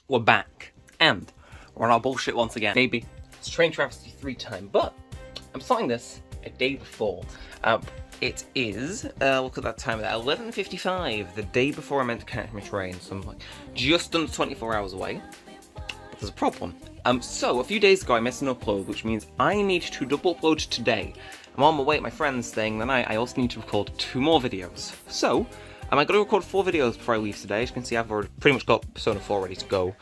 we're back, and we're on our bullshit once again. Maybe it's train Travesty 3 time, but I'm starting this a day before. It is, look at that time, at 11:55, the day before I meant to catch my train, so I'm like just under 24 hours away. But there's a problem. So a few days ago I missed an upload, which means I need to double upload today. I'm on my way at my friend's staying the night. I also need to record 2 more videos. So, I got to record 4 videos before I leave today. As you can see, I've already pretty much got Persona 4 ready to go.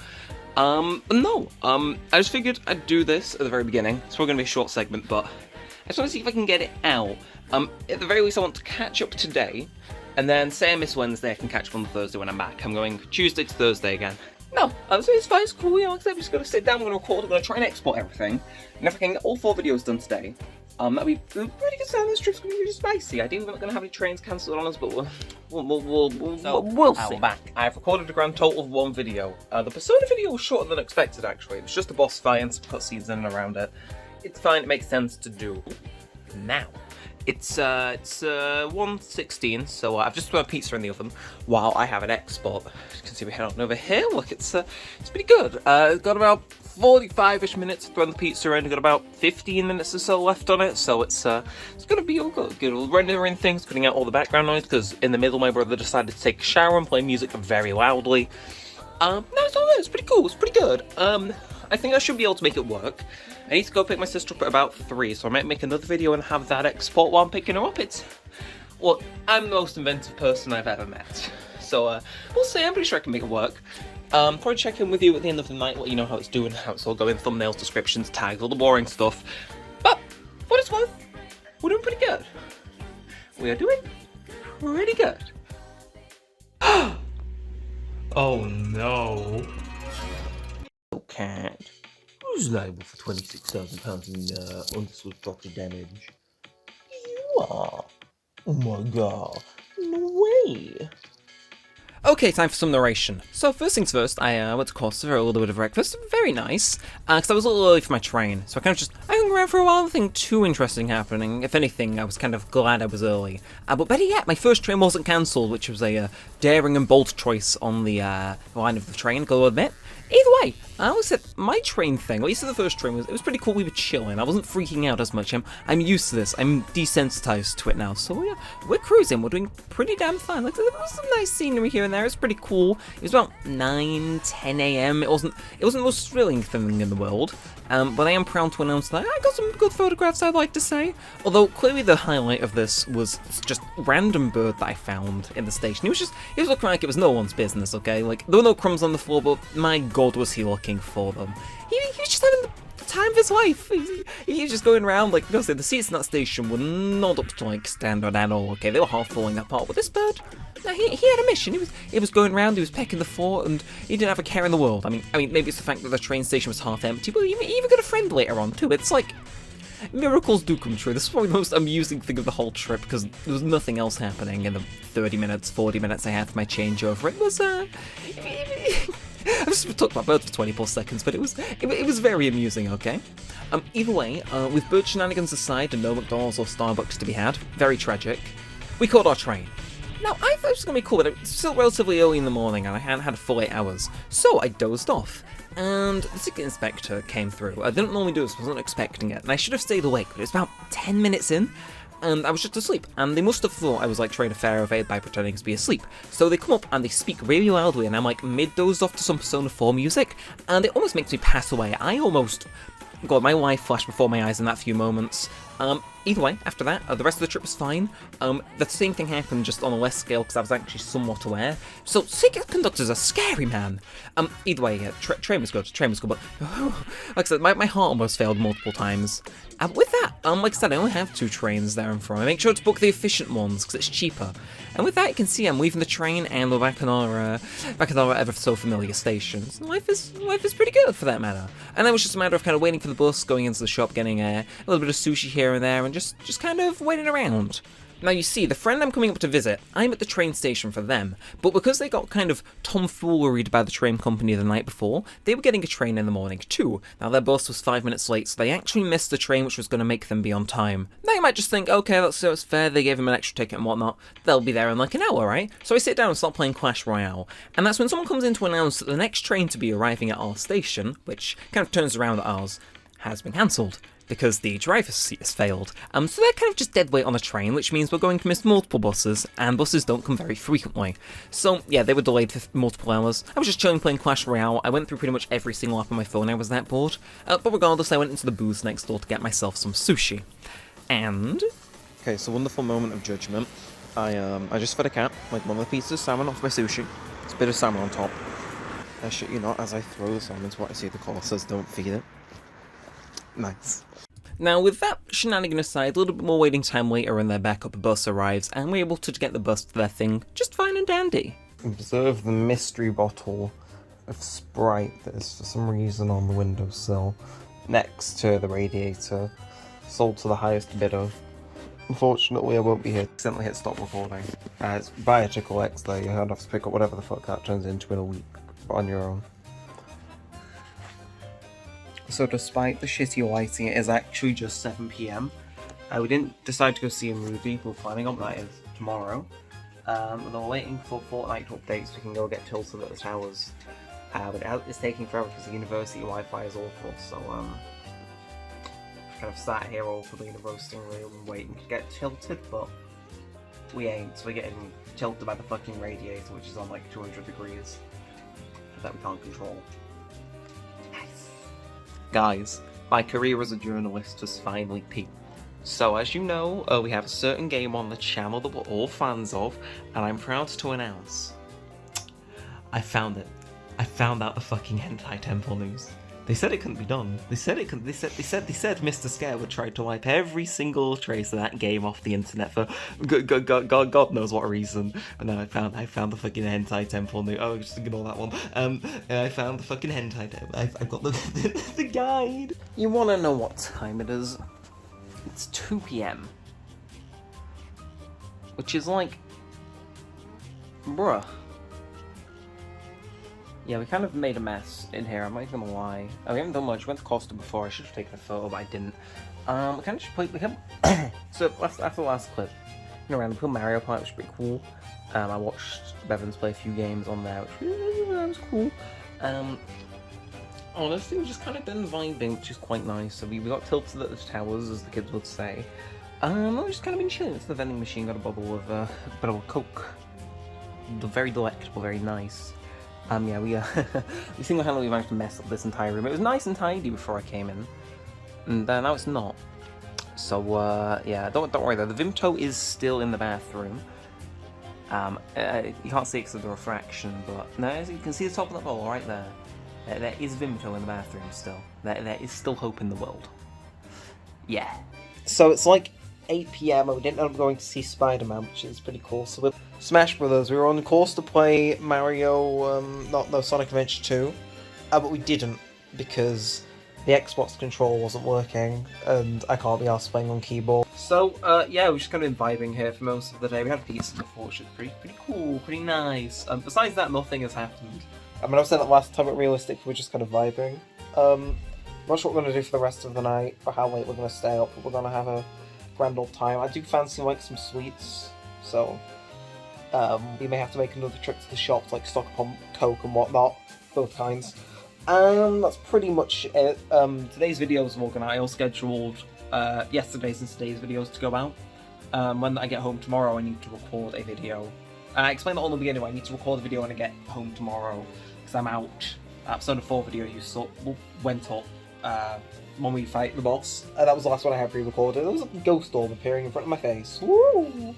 But no, I just figured I'd do this at the very beginning. It's probably going to be a short segment, but I just want to see if I can get it out. At the very least, I want to catch up today, and then say I miss Wednesday, I can catch up on Thursday when I'm back. I'm going Tuesday to Thursday again. No, so it's fine, it's cool, you know, I'm just going to sit down, I'm going to record, I'm going to try and export everything, and if I can get all 4 videos done today, that'll be pretty good sound. This trip's going to be really spicy. I didn't think we're going to have any trains cancelled on us, but we'll see. Back. I've recorded a grand total of 1 video. The Persona video was shorter than expected, actually. It was just a boss fight and some cutscenes in and around it. It's fine, it makes sense to do. Now, it's 1:16, so I've just put a pizza in the oven while I have an export. As you can see, we head on over here. Look, it's pretty good. It's got about 45-ish minutes to run the pizza in. Got about 15 minutes or so left on it, so it's gonna be all good. Rendering things, cutting out all the background noise, because in the middle my brother decided to take a shower and play music very loudly. No, it's all good. It's pretty cool. It's pretty good. I think I should be able to make it work. I need to go pick my sister up at about 3, so I might make another video and have that export while I'm picking her up. Well, I'm the most inventive person I've ever met. So, we'll see. I'm pretty sure I can make it work. Probably check in with you at the end of the night, let you know how it's doing, how it's all going, thumbnails, descriptions, tags, all the boring stuff. But, for what it's worth, we're doing pretty good. We are doing pretty good. Oh no. Cat. Who's liable for £26,000 in unsolved property damage? You are. Oh my god. No way. Okay, time for some narration. So first things first, I went to Costa for a little bit of breakfast. Very nice, because I was a little early for my train. So I hung around for a while, nothing too interesting happening. If anything, I was kind of glad I was early. But better yet, my first train wasn't cancelled, which was a daring and bold choice on the line of the train, gotta admit. Either way, I always said my train thing, at least the first train, it was pretty cool. We were chilling. I wasn't freaking out as much. I'm used to this. I'm desensitized to it now. So yeah, we're cruising. We're doing pretty damn fine. Like, there was some nice scenery here and there. It's pretty cool. It was about 9-10 a.m. It wasn't the most thrilling thing in the world. But I am proud to announce that I got some good photographs, I'd like to say. Although clearly the highlight of this was just random bird that I found in the station. He was looking like it was no one's business, okay? Like, there were no crumbs on the floor, but my god was he looking for them. He was just having the time of his life. He was just going around, like, the seats in that station were not up to, like, standard at all, okay? They were half falling apart, but this bird, no, he had a mission. He was going around, he was pecking the fort, and he didn't have a care in the world. I mean, maybe it's the fact that the train station was half empty, but he even got a friend later on, too. It's like, miracles do come true. This is probably the most amusing thing of the whole trip, because there was nothing else happening in the 30 minutes, 40 minutes I had for my changeover. It was, I've just talked about birds for 20+ seconds, but it was very amusing, okay? Either way, with bird shenanigans aside and no McDonald's or Starbucks to be had, very tragic, we caught our train. Now, I thought it was going to be cool, but it was still relatively early in the morning and I hadn't had a full 8 hours, so I dozed off. And the ticket inspector came through. I didn't normally do this, wasn't expecting it, and I should have stayed awake, but it was about 10 minutes in, and I was just asleep, and they must have thought I was like trying to fair evade by pretending to be asleep. So they come up and they speak really loudly, and I'm like mid-dozed off to some Persona 4 music, and it almost makes me pass away. God, my life flashed before my eyes in that few moments. Either way, after that, the rest of the trip was fine. The same thing happened, just on a less scale, because I was actually somewhat aware. So, ticket conductors are scary, man. Either way, yeah, train was good, but, like I said, my heart almost failed multiple times. With that, like I said, I only have 2 trains there and from. I make sure to book the efficient ones, because it's cheaper. And with that, you can see I'm leaving the train, and we're back on our ever so familiar stations. Life is pretty good, for that matter. And then it was just a matter of kind of waiting for the bus, going into the shop, getting a little bit of sushi here and there, and just kind of waiting around. Now you see, the friend I'm coming up to visit, I'm at the train station for them, but because they got kind of tomfooleried by the train company the night before, they were getting a train in the morning too. Now their bus was 5 minutes late, so they actually missed the train which was going to make them be on time. Now you might just think, okay, that's fair, they gave them an extra ticket and whatnot, they'll be there in like an hour, right? So I sit down and start playing Clash Royale, and that's when someone comes in to announce that the next train to be arriving at our station, which kind of turns around at ours, has been cancelled, because the driver's seat has failed. So they're kind of just dead weight on a train, which means we're going to miss multiple buses, and buses don't come very frequently. So yeah, they were delayed for multiple hours. I was just chilling playing Clash Royale. I went through pretty much every single app on my phone, I was that bored. But regardless, I went into the booths next door to get myself some sushi. And... okay, so wonderful moment of judgment. I just fed a cat, like one of the pieces of salmon off my sushi. It's a bit of salmon on top. I shit you not, as I throw the salmon to what I see the call says, don't feed it. Nice. Now, with that shenanigan aside, a little bit more waiting time later and their backup bus arrives, and we're able to get the bus to their thing just fine and dandy. Observe the mystery bottle of Sprite that is for some reason on the windowsill, next to the radiator, sold to the highest bidder. Unfortunately, I won't be here. Accidentally hit stop recording. It's buy a Chickle X there, you have to pick up whatever the fuck that turns into in a week, but on your own. So despite the shitty lighting, it is actually just 7 PM. We didn't decide to go see a movie, we were planning on that tomorrow. And we're waiting for Fortnite to update so we can go get tilted at the towers. But it's taking forever because the university Wi-Fi is awful, so kind of sat here awkwardly in the roasting room waiting to get tilted, but we ain't, so we're getting tilted by the fucking radiator, which is on like 200 degrees, that we can't control. Guys, my career as a journalist has finally peaked. So as you know, we have a certain game on the channel that we're all fans of, and I'm proud to announce I found it. I found out the fucking hentai temple news. They said it couldn't be done. They said Mr. Scare would try to wipe every single trace of that game off the internet for God knows what reason. But no, I found the fucking hentai temple news. Oh, just ignore that one. I found the fucking hentai temple. I've got the guide. You want to know what time it is? It's 2 PM. Which is like, bruh. Yeah, we kind of made a mess in here, I'm not even gonna lie. We haven't done much. We went to Costa before, I should have taken a photo, but I didn't. We kind of just played, so after the last clip, around we played Mario Party, which was pretty cool. I watched Bevans play a few games on there, which was cool. Honestly, we've just kind of been vibing, which is quite nice. So we got tilted at the towers, as the kids would say. We've just kind of been chilling. It's the vending machine, got a bottle of Coke. Very delectable, very nice. Yeah, we single-handedly managed to mess up this entire room. It was nice and tidy before I came in, and now it's not. So, yeah, don't worry though, the Vimto is still in the bathroom. You can't see it because of the refraction, but no, as you can see the top of that bowl right there. There is Vimto in the bathroom still. There is still hope in the world. Yeah. So it's like 8 PM and we didn't end up going to see Spider-Man, which is pretty cool. So with Smash Brothers, we were on course to play Mario, Sonic Adventure 2, but we didn't because the Xbox control wasn't working and I can't be arsed playing on keyboard. So, yeah, we've just kind of been vibing here for most of the day. We had pizza before, which was pretty cool, pretty nice. Besides that, nothing has happened. I mean, I said that last time, but realistically, we're just kind of vibing. Not sure what we're going to do for the rest of the night, or how late we're going to stay up, but we're going to have a grand old time. I do fancy, like, some sweets, so we may have to make another trip to the shop to, like, stock up on Coke and whatnot, both kinds. That's pretty much it. Today's videos are organized. I all scheduled yesterday's and today's videos to go out. When I get home tomorrow, I need to record a video. I explained that all in the beginning, I need to record a video when I get home tomorrow, because I'm out. Episode 4 video went up when we fight the boss, and that was the last one I had pre-recorded. There was a ghost orb appearing in front of my face. Woo!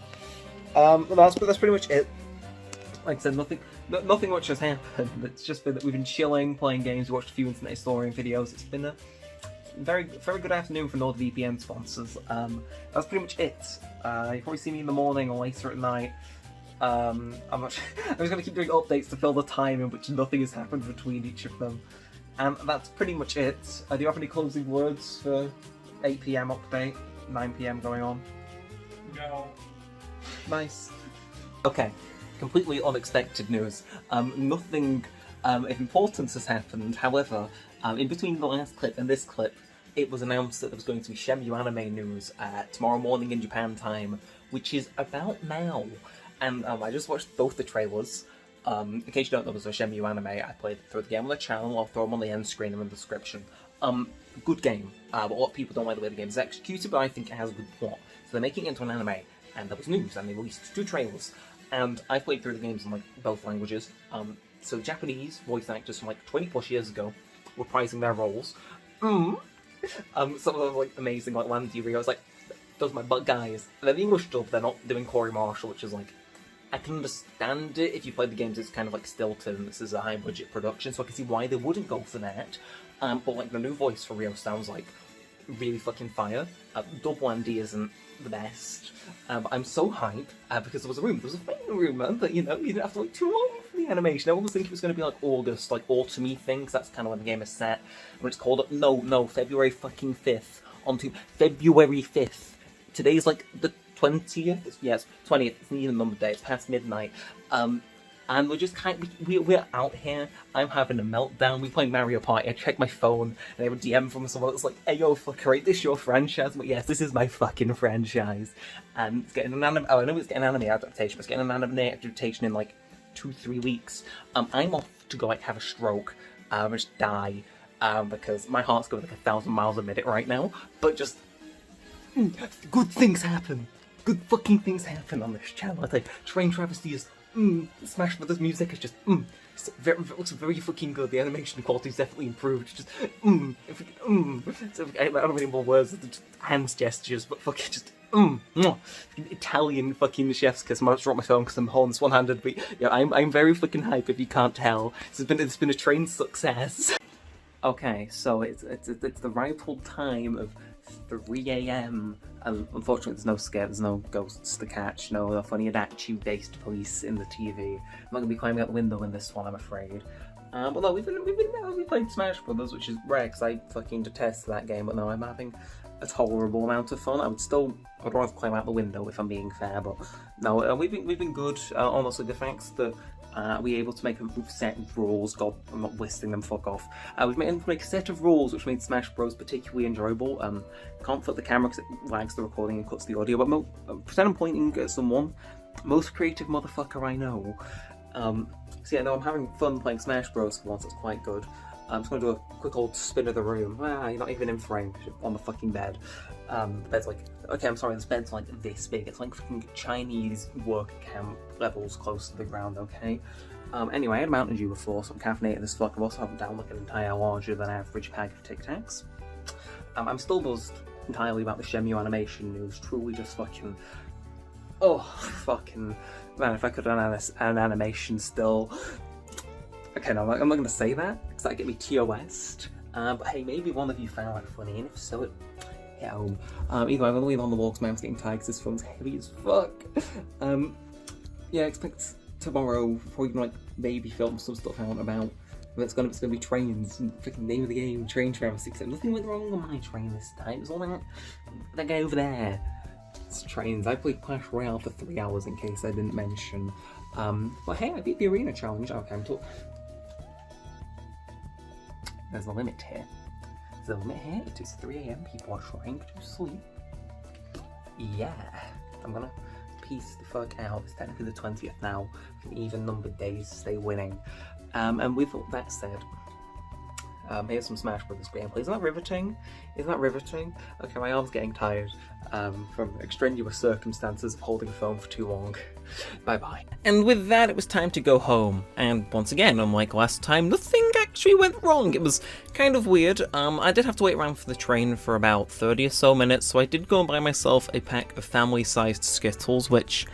That's pretty much it. Like I said, nothing much has happened. It's just been that we've been chilling, playing games, we watched a few internet historian videos. It's been a very good afternoon for NordVPN sponsors. That's pretty much it. You'll probably see me in the morning or later at night. I'm just going to keep doing updates to fill the time in which nothing has happened between each of them. And that's pretty much it. Do you have any closing words for 8 PM update, 9 PM going on? No. Nice. Okay, completely unexpected news. Nothing of importance has happened. However, in between the last clip and this clip, it was announced that there was going to be Shenmue anime news tomorrow morning in Japan time, which is about now. And I just watched both the trailers. In case you don't know, there's a Shenmue anime. I played through the game on the channel. I'll throw them on the end screen and in the description. Good game. But a lot of people don't like the way the game is executed, but I think it has a good plot. So they're making it into an anime, and there was news, and they released 2 trailers. And I played through the games in like both languages. So Japanese voice actors from like 20 plus years ago reprising their roles. Some of them like amazing, like Landy Rio. I was like, those are my butt guys. And then the English dub, they're not doing Corey Marshall, which is like, I can understand it. If you played the games, it's kind of like stilted, and this is a high budget production, so I can see why they wouldn't go for that. But like the new voice for Rio sounds like really fucking fire. Dub Landy isn't the best. But I'm so hyped because there was a fake rumour that, you know, you didn't have to wait too long for the animation. Everyone was thinking it was going to be like August, like autumny thing, because that's kind of when the game is set. When it's called up, no, February fucking 5th. On to February 5th. Today's like the 20th? Yes, 20th. It's an even number day. It's past midnight. And we're just we're out here. I'm having a meltdown. We playing Mario Party. I check my phone, and I have a DM from someone that's like, "Hey, yo, fucker, right? This your franchise?" But yes, this is my fucking franchise. And it's getting an anime. Oh, I know it's getting an anime adaptation. But it's getting an anime adaptation in like 2-3 weeks. I'm off to go like have a stroke. Just die. Because my heart's going like 1,000 miles a minute right now. But just good things happen. Good fucking things happen on this channel. I tell you, Train Travesty is. Smash Brothers music is just it looks very fucking good. The animation quality is definitely improved. Just So, I don't have any more words. Just hands gestures, but fucking just Italian fucking chef's kiss. I might drop my phone because I'm holding this one-handed. But yeah, I'm very fucking hype. If you can't tell, it's been a train success. Okay, so it's the ripe old time of 3 a.m. and unfortunately there's no ghosts to catch, no funny Adachi-based police in the TV. I'm not gonna be climbing out the window in this one, I'm afraid. But no, we've played Smash Brothers, which is rare because I fucking detest that game. But no, I'm having a tolerable amount of fun. I'd rather climb out the window if I'm being fair. But no, we've been good. Honestly, the facts that we're able to make a set of rules. God, I'm not listing them. Fuck off. We've been able to make a set of rules which made Smash Bros particularly enjoyable. Can't flip the camera because it lags the recording and cuts the audio. But pretend I'm pointing at someone. Most creative motherfucker I know. So yeah, no, I'm having fun playing Smash Bros for once. It's quite good. I'm just going to do a quick old spin of the room. You're not even in frame. You're on the fucking bed. The bed's like... Okay, I'm sorry, this bed's like this big. It's like fucking Chinese work camp levels close to the ground, okay? Anyway, I had Mountain Dew before, so I'm caffeinated as fuck. I've also haven't down like an entire larger than average pack of Tic Tacs. I'm still buzzed entirely about the Shenmue animation news. Truly just fucking... Oh, fucking... Man, if I could run an animation still... Okay, no, I'm not going to say that, because that'd get me TOS'd. But hey, maybe one of you found that funny, and if so, hit home. Either way, I'm going to leave on the wall because my arm's getting tired because this phone's heavy as fuck. Yeah, expect tomorrow, probably like maybe film some stuff out about. It's gonna be trains, and freaking name of the game, Train Travesty, except nothing went wrong on my train this time. It was all that guy over there. It's trains. I played Clash Royale for 3 hours in case I didn't mention. But hey, I beat the arena challenge. Okay, there's a limit here. There's a limit here. It is 3 a.m. People are trying to sleep. Yeah. I'm gonna piece the fuck out. It's technically the 20th now. Even numbered days stay winning. And with all that said, here's some Smash Brothers gameplay. Isn't that riveting? Okay, my arm's getting tired from extraneous circumstances of holding a phone for too long. Bye-bye. And with that, it was time to go home. And once again, unlike last time, nothing actually went wrong. It was kind of weird. I did have to wait around for the train for about 30 or so minutes, so I did go and buy myself a pack of family-sized Skittles, which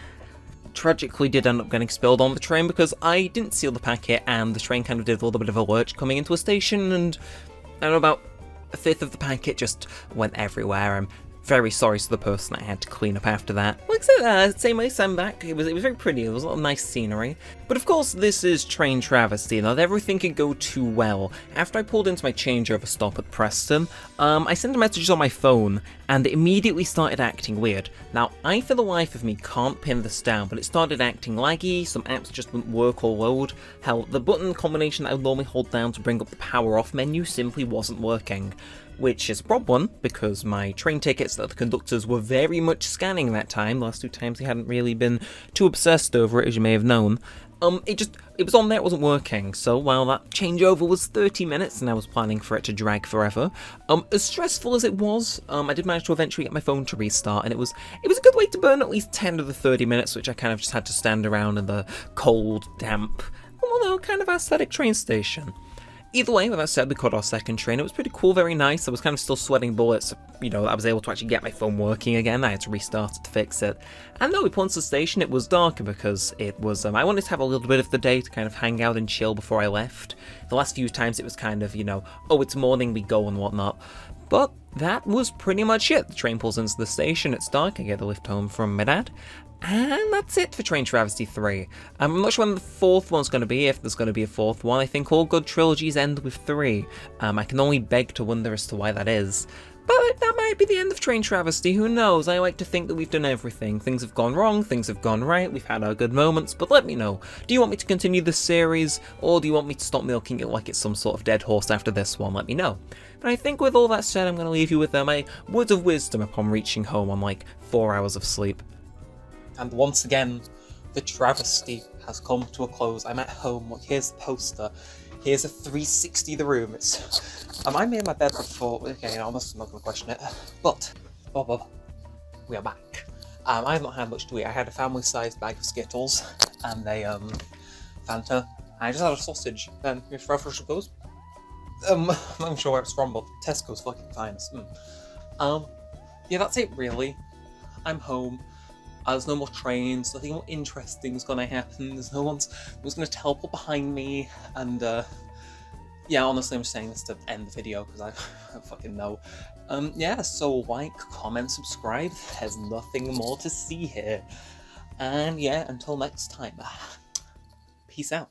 tragically did end up getting spilled on the train because I didn't seal the packet and the train kind of did a little bit of a lurch coming into a station, and I don't know, about a fifth of the packet just went everywhere, and very sorry to the person I had to clean up after that. Like I said, same way, I'm back. It was very pretty. It was a lot of nice scenery. But of course, this is train Travesty. Not everything could go too well. After I pulled into my changeover stop at Preston, I sent a message on my phone, and it immediately started acting weird. Now, I for the life of me can't pin this down, but it started acting laggy, some apps just wouldn't work or load. Hell, the button combination that I would normally hold down to bring up the power off menu simply wasn't working. Which is a problem, because my train tickets that the conductors were very much scanning that time. The last 2 times they hadn't really been too obsessed over it, as you may have known. It was on there, it wasn't working, so while that changeover was 30 minutes and I was planning for it to drag forever, as stressful as it was, I did manage to eventually get my phone to restart, and it was a good way to burn at least 10 of the 30 minutes, which I kind of just had to stand around in the cold, damp, although kind of aesthetic train station. Either way, with that said, we caught our second train. It was pretty cool, very nice. I was kind of still sweating bullets, I was able to actually get my phone working again. I had to restart it to fix it. And though we pulled into the station, it was darker because it was, I wanted to have a little bit of the day to kind of hang out and chill before I left. The last few times it was kind of, oh, it's morning, we go and whatnot. But that was pretty much it. The train pulls into the station, it's dark, I get the lift home from my dad. And that's it for Train Travesty 3. I'm not sure when the fourth one's going to be, if there's going to be a fourth one. I think all good trilogies end with 3. I can only beg to wonder as to why that is. But that might be the end of Train Travesty, who knows? I like to think that we've done everything. Things have gone wrong, things have gone right, we've had our good moments, but let me know. Do you want me to continue this series, or do you want me to stop milking it like it's some sort of dead horse after this one? Let me know. But I think with all that said, I'm going to leave you with my words of wisdom upon reaching home on like 4 hours of sleep. And once again, the travesty has come to a close. I'm at home. Look, here's the poster. Here's a 360 of the room. I made my bed before. Okay, I'm not going to question it. But, we are back. I have not had much to eat. I had a family-sized bag of Skittles and a Fanta. I just had a sausage. And if reference goes, I'm not even sure where it's from, but Tesco's fucking finest. Yeah, that's it really. I'm home. There's no more trains, nothing more interesting is going to happen, there's no one's going to teleport behind me, and yeah, honestly I'm saying this to end the video, because I don't fucking know. Yeah, so like, comment, subscribe, there's nothing more to see here, and yeah, until next time, peace out.